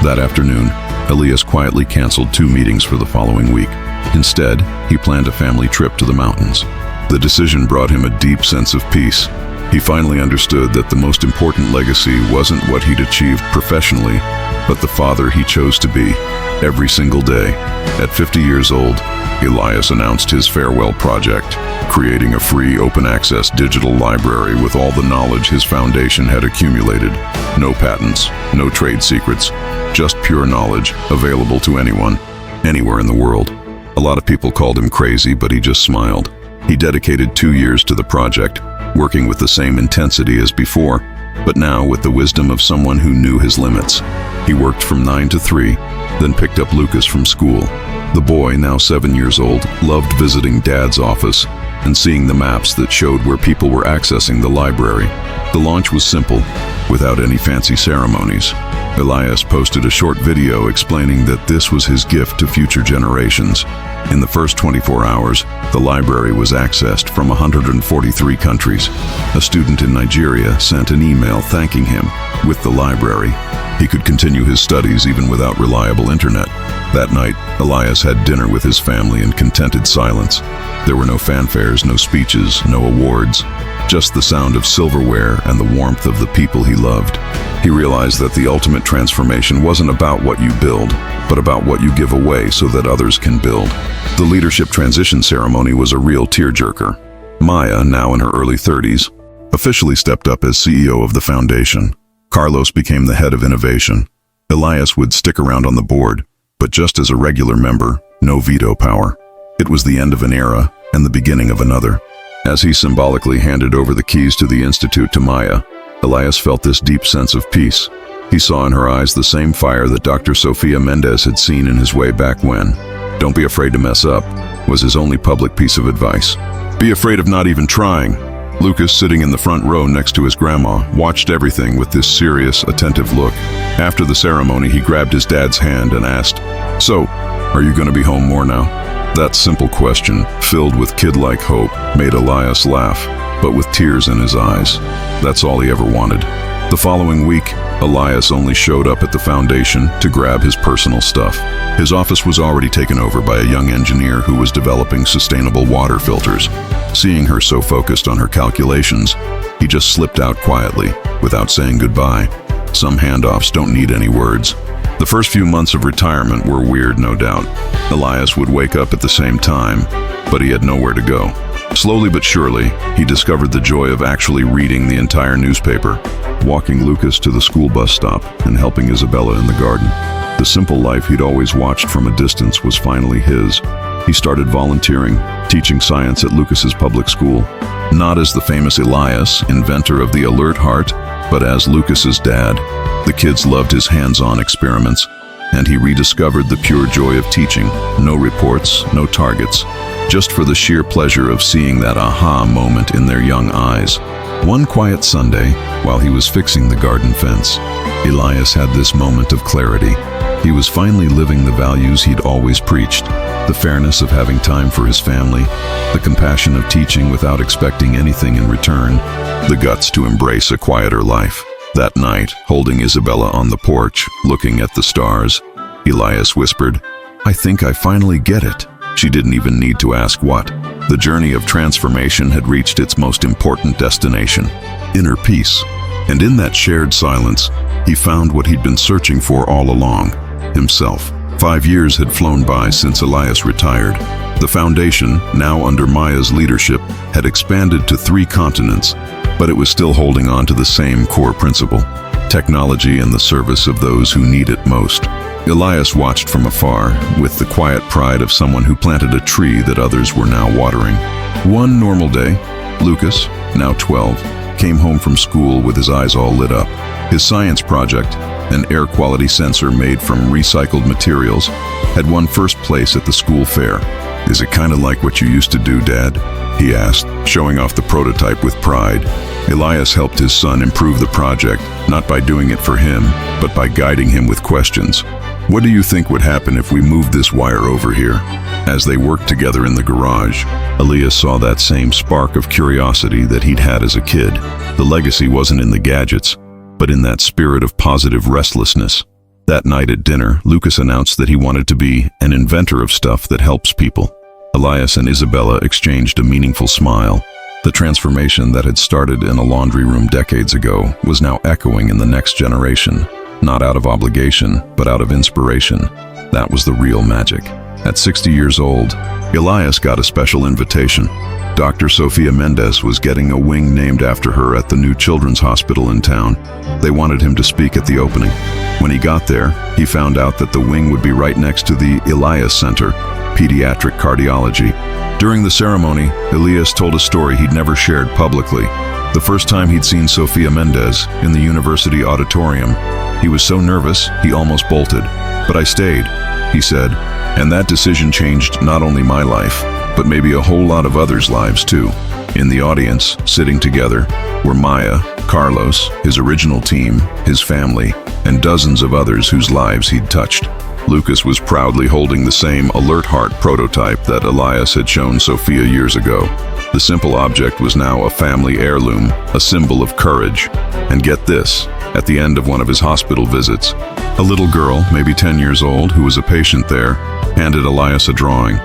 That afternoon, Elias quietly canceled 2 meetings for the following week. Instead, he planned a family trip to the mountains. The decision brought him a deep sense of peace. He finally understood that the most important legacy wasn't what he'd achieved professionally, but the father he chose to be, every single day. At 50 years old, Elias announced his farewell project, creating a free open-access digital library with all the knowledge his foundation had accumulated. No patents, no trade secrets, just pure knowledge available to anyone, anywhere in the world. A lot of people called him crazy, but he just smiled. He dedicated 2 years to the project, working with the same intensity as before, but now with the wisdom of someone who knew his limits. He worked from 9 to 3, then picked up Lucas from school. The boy, now 7 years old, loved visiting Dad's office and seeing the maps that showed where people were accessing the library. The launch was simple, without any fancy ceremonies. Elias posted a short video explaining that this was his gift to future generations. In the first 24 hours, the library was accessed from 143 countries. A student in Nigeria sent an email thanking him. With the library, he could continue his studies even without reliable internet. That night, Elias had dinner with his family in contented silence. There were no fanfares, no speeches, no awards, just the sound of silverware and the warmth of the people he loved. He realized that the ultimate transformation wasn't about what you build, but about what you give away so that others can build. The leadership transition ceremony was a real tearjerker. Maya, now in her early 30s, officially stepped up as CEO of the foundation. Carlos became the head of innovation. Elias would stick around on the board, but just as a regular member, no veto power. It was the end of an era and the beginning of another. As he symbolically handed over the keys to the institute to Maya, Elias felt this deep sense of peace. He saw in her eyes the same fire that Dr. Sofia Mendez had seen in his way back when. "Don't be afraid to mess up," was his only public piece of advice. "Be afraid of not even trying." Lucas, sitting in the front row next to his grandma, watched everything with this serious, attentive look. After the ceremony, he grabbed his dad's hand and asked, "So, are you going to be home more now?" That simple question, filled with kid-like hope, made Elias laugh, but with tears in his eyes. That's all he ever wanted. The following week, Elias only showed up at the foundation to grab his personal stuff. His office was already taken over by a young engineer who was developing sustainable water filters. Seeing her so focused on her calculations, he just slipped out quietly, without saying goodbye. Some handoffs don't need any words. The first few months of retirement were weird, no doubt. Elias would wake up at the same time, but he had nowhere to go. Slowly but surely, he discovered the joy of actually reading the entire newspaper, walking Lucas to the school bus stop, and helping Isabella in the garden. The simple life he'd always watched from a distance was finally his. He started volunteering, teaching science at Lucas's public school. Not as the famous Elias, inventor of the alert heart, but as Lucas's dad. The kids loved his hands-on experiments, and he rediscovered the pure joy of teaching. No reports, no targets, just for the sheer pleasure of seeing that aha moment in their young eyes. One quiet Sunday, while he was fixing the garden fence, Elias had this moment of clarity. He was finally living the values he'd always preached: the fairness of having time for his family, the compassion of teaching without expecting anything in return, the guts to embrace a quieter life. That night, holding Isabella on the porch, looking at the stars, Elias whispered, "I think I finally get it." She didn't even need to ask what. The journey of transformation had reached its most important destination: inner peace. And in that shared silence, he found what he'd been searching for all along: himself. 5 years had flown by since Elias retired. The foundation, now under Maya's leadership, had expanded to 3 continents, but it was still holding on to the same core principle: technology in the service of those who need it most. Elias watched from afar, with the quiet pride of someone who planted a tree that others were now watering. One normal day, Lucas, now 12, came home from school with his eyes all lit up. His science project, an air quality sensor made from recycled materials, had won first place at the school fair. "Is it kind of like what you used to do, Dad?" he asked, showing off the prototype with pride. Elias helped his son improve the project, not by doing it for him, but by guiding him with questions. "What do you think would happen if we moved this wire over here?" As they worked together in the garage, Elias saw that same spark of curiosity that he'd had as a kid. The legacy wasn't in the gadgets, but in that spirit of positive restlessness. That night at dinner, Lucas announced that he wanted to be an inventor of stuff that helps people. Elias and Isabella exchanged a meaningful smile. The transformation that had started in a laundry room decades ago was now echoing in the next generation, not out of obligation, but out of inspiration. That was the real magic. At 60 years old, Elias got a special invitation. Dr. Sofia Mendez was getting a wing named after her at the new children's hospital in town. They wanted him to speak at the opening. When he got there, he found out that the wing would be right next to the Elias Center, Pediatric Cardiology. During the ceremony, Elias told a story he'd never shared publicly. The first time he'd seen Sofia Mendez in the university auditorium, he was so nervous he almost bolted. But I stayed, he said, and that decision changed not only my life, but maybe a whole lot of others' lives too. In the audience, sitting together, were Maya, Carlos, his original team, his family, and dozens of others whose lives he'd touched. Lucas was proudly holding the same Alert Heart prototype that Elias had shown Sofia years ago. The simple object was now a family heirloom, a symbol of courage. And get this, at the end of one of his hospital visits, a little girl, maybe 10 years old, who was a patient there, handed Elias a drawing.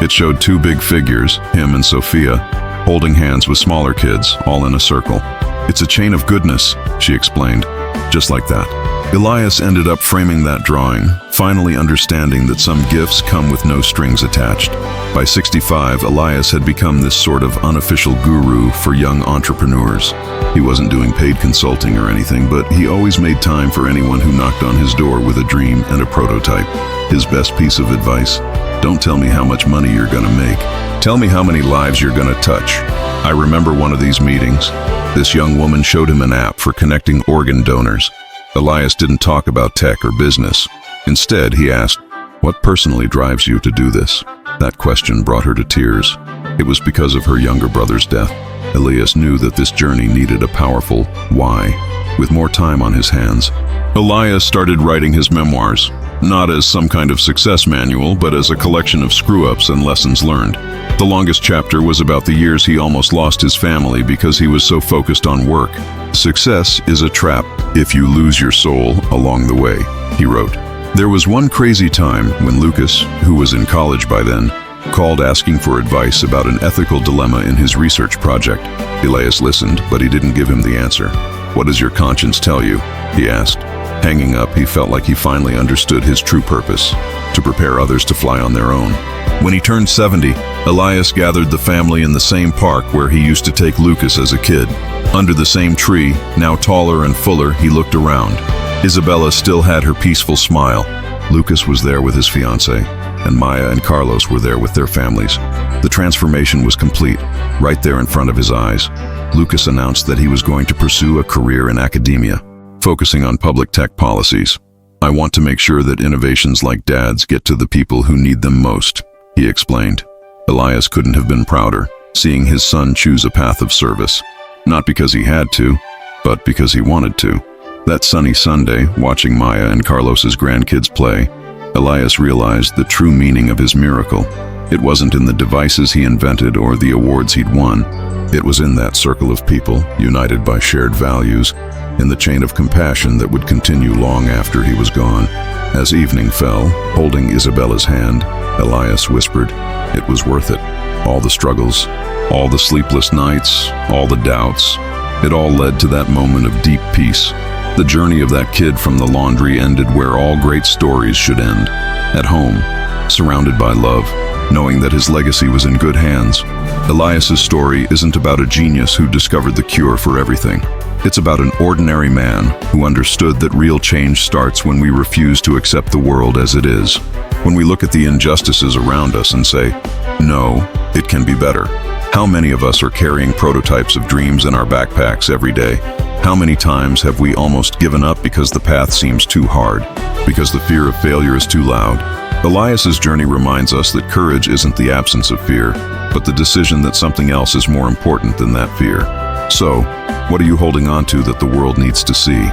It showed two big figures, him and Sofia, holding hands with smaller kids, all in a circle. "It's a chain of goodness," she explained, just like that. Elias ended up framing that drawing, finally understanding that some gifts come with no strings attached. By 65, Elias had become this sort of unofficial guru for young entrepreneurs. He wasn't doing paid consulting or anything, but he always made time for anyone who knocked on his door with a dream and a prototype. His best piece of advice: don't tell me how much money you're gonna make. Tell me how many lives you're gonna touch. I remember one of these meetings. This young woman showed him an app for connecting organ donors. Elias didn't talk about tech or business. Instead, he asked, "What personally drives you to do this?" That question brought her to tears. It was because of her younger brother's death. Elias knew that this journey needed a powerful why. With more time on his hands, Elias started writing his memoirs, not as some kind of success manual, but as a collection of screw-ups and lessons learned. The longest chapter was about the years he almost lost his family because he was so focused on work. "Success is a trap if you lose your soul along the way," he wrote. There was one crazy time when Lucas, who was in college by then, called asking for advice about an ethical dilemma in his research project. Elias listened, but he didn't give him the answer. "What does your conscience tell you?" he asked. Hanging up, he felt like he finally understood his true purpose: to prepare others to fly on their own. When he turned 70, Elias gathered the family in the same park where he used to take Lucas as a kid. Under the same tree, now taller and fuller, he looked around. Isabella still had her peaceful smile. Lucas was there with his fiancée, and Maya and Carlos were there with their families. The transformation was complete, right there in front of his eyes. Lucas announced that he was going to pursue a career in academia, focusing on public tech policies. "I want to make sure that innovations like Dad's get to the people who need them most," he explained. Elias couldn't have been prouder, seeing his son choose a path of service. Not because he had to, but because he wanted to. That sunny Sunday, watching Maya and Carlos's grandkids play, Elias realized the true meaning of his miracle. It wasn't in the devices he invented or the awards he'd won. It was in that circle of people, united by shared values, in the chain of compassion that would continue long after he was gone. As evening fell, holding Isabella's hand, Elias whispered, "It was worth it. All the struggles, all the sleepless nights, all the doubts. It all led to that moment of deep peace. The journey of that kid from the laundry ended where all great stories should end. At home, surrounded by love, knowing that his legacy was in good hands." Elias's story isn't about a genius who discovered the cure for everything. It's about an ordinary man who understood that real change starts when we refuse to accept the world as it is. When we look at the injustices around us and say, "No, it can be better." How many of us are carrying prototypes of dreams in our backpacks every day? How many times have we almost given up because the path seems too hard, because the fear of failure is too loud? Elias's journey reminds us that courage isn't the absence of fear, but the decision that something else is more important than that fear. So, what are you holding on to that the world needs to see?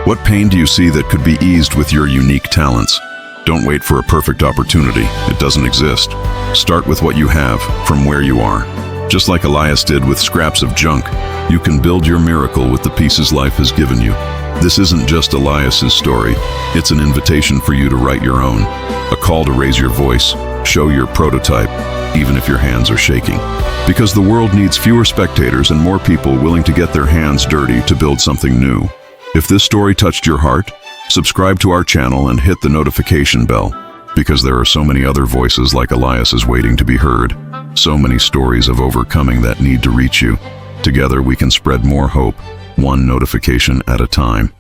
What pain do you see that could be eased with your unique talents? Don't wait for a perfect opportunity. It doesn't exist. Start with what you have, from where you are. Just like Elias did with scraps of junk, you can build your miracle with the pieces life has given you. This isn't just Elias's story. It's an invitation for you to write your own. A call to raise your voice, show your prototype, even if your hands are shaking. Because the world needs fewer spectators and more people willing to get their hands dirty to build something new. If this story touched your heart, subscribe to our channel and hit the notification bell, because there are so many other voices like Elias's waiting to be heard. So many stories of overcoming that need to reach you. Together we can spread more hope, one notification at a time.